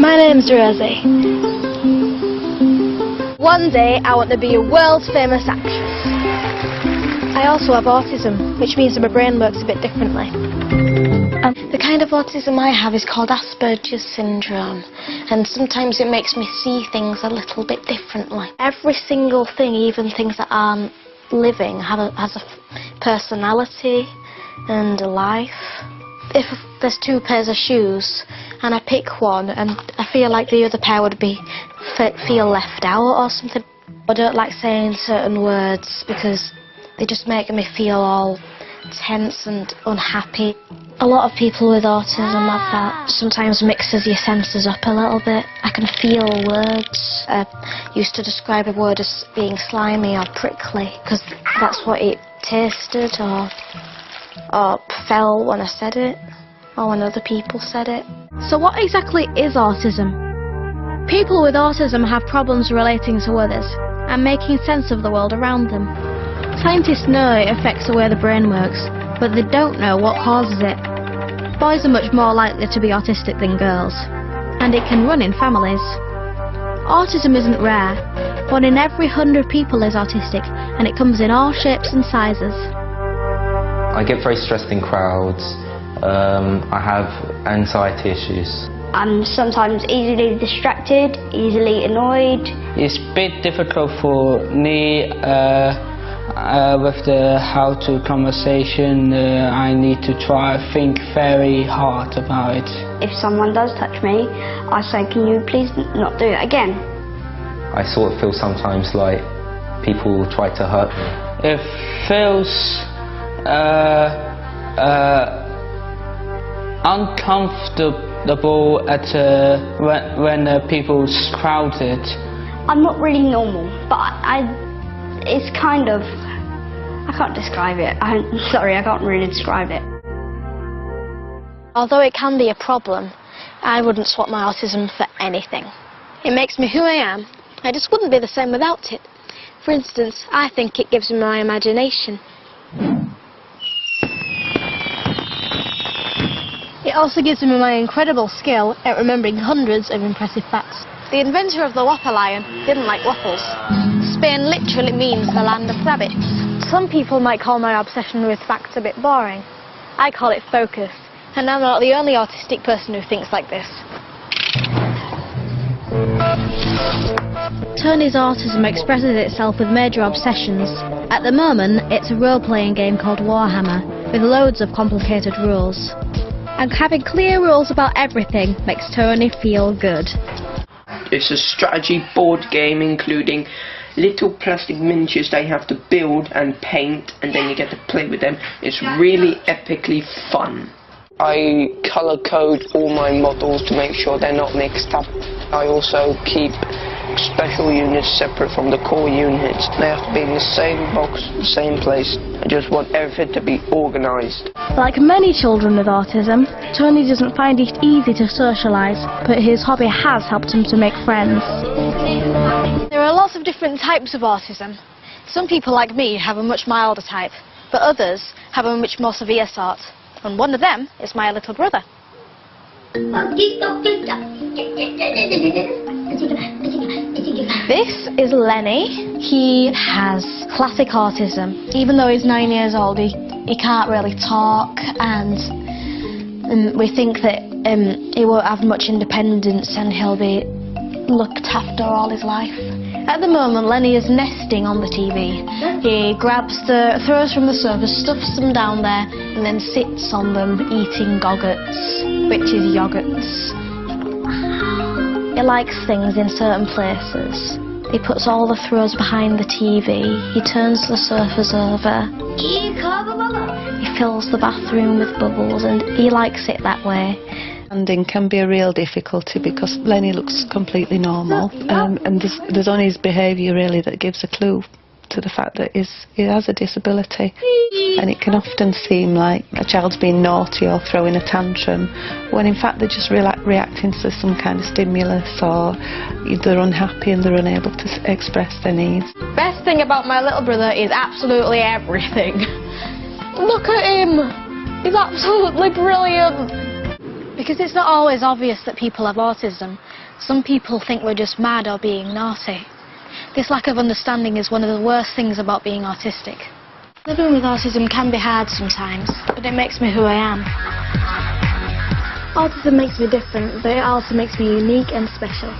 My name's Rosie. One day I want to be a world famous actress. I also have autism, which means that my brain works a bit differently. The kind of autism I have is called Asperger Syndrome, and sometimes it makes me see things a little bit differently. Every single thing, even things that aren't living, has a personality and a life. If there's two pairs of shoes and I pick one and I feel like the other pair would feel left out or something, I don't like saying certain words because they just make me feel all tense and unhappy. A lot of people with autism have that. Sometimes mixes your senses up a little bit. I can feel words. I used to describe a word as being slimy or prickly because that's what it tasted or felt when I said it or when other people said it. So what exactly is autism? People with autism have problems relating to others and making sense of the world around them. Scientists know it affects the way the brain works, but they don't know what causes it. Boys are much more likely to be autistic than girls, and it can run in families. Autism isn't rare. 1 in every 100 people is autistic, and it comes in all shapes and sizes. I get very stressed in crowds. I have anxiety issues. I'm sometimes easily distracted, easily annoyed. It's a bit difficult for me with the how-to conversation. I need to try to think very hard about it. If someone does touch me, I say, can you please not do it again? I sort of feel sometimes like people will try to hurt me. It feels uncomfortable when people's crowded. I'm not really normal, but it's kind of, I can't describe it. I'm sorry, I can't really describe it. Although it can be a problem, I wouldn't swap my autism for anything. It makes me who I am. I just wouldn't be the same without it. For instance, I think it gives me my imagination. It also gives me my incredible skill at remembering hundreds of impressive facts. The inventor of the Whopper lion didn't like waffles. Spain literally means the land of rabbits. Some people might call my obsession with facts a bit boring. I call it focus, and I'm not the only autistic person who thinks like this. Tony's autism expresses itself with major obsessions. At the moment, it's a role-playing game called Warhammer, with loads of complicated rules. And having clear rules about everything makes Tony feel good. It's a strategy board game including little plastic miniatures they have to build and paint, and then you get to play with them. It's really epically fun. I colour code all my models to make sure they're not mixed up. I also keep special units separate from the core units. They have to be in the same box, the same place. I just want everything to be organised. Like many children with autism, Tony doesn't find it easy to socialise, but his hobby has helped him to make friends. There are lots of different types of autism. Some people like me have a much milder type, but others have a much more severe sort. And one of them is my little brother. This is Lenny. He has classic autism. Even though he's 9 years old, he can't really talk, and we think that he won't have much independence and he'll be looked after all his life. At the moment, Lenny is nesting on the TV. He throws from the sofa, stuffs them down there, and then sits on them eating goggets, which is yogurts. He likes things in certain places. He puts all the throws behind the TV. He turns the sofas over. He fills the bathroom with bubbles, and he likes it that way. Understanding can be a real difficulty because Lenny looks completely normal, and there's only his behaviour really that gives a clue to the fact that he has a disability, and it can often seem like a child's being naughty or throwing a tantrum when in fact they're just reacting to some kind of stimulus, or they're unhappy and they're unable to express their needs. Best thing about my little brother is absolutely everything. Look at him! He's absolutely brilliant! Because it's not always obvious that people have autism. Some people think we're just mad or being naughty. This lack of understanding is one of the worst things about being autistic. Living with autism can be hard sometimes, but it makes me who I am. Autism makes me different, but it also makes me unique and special.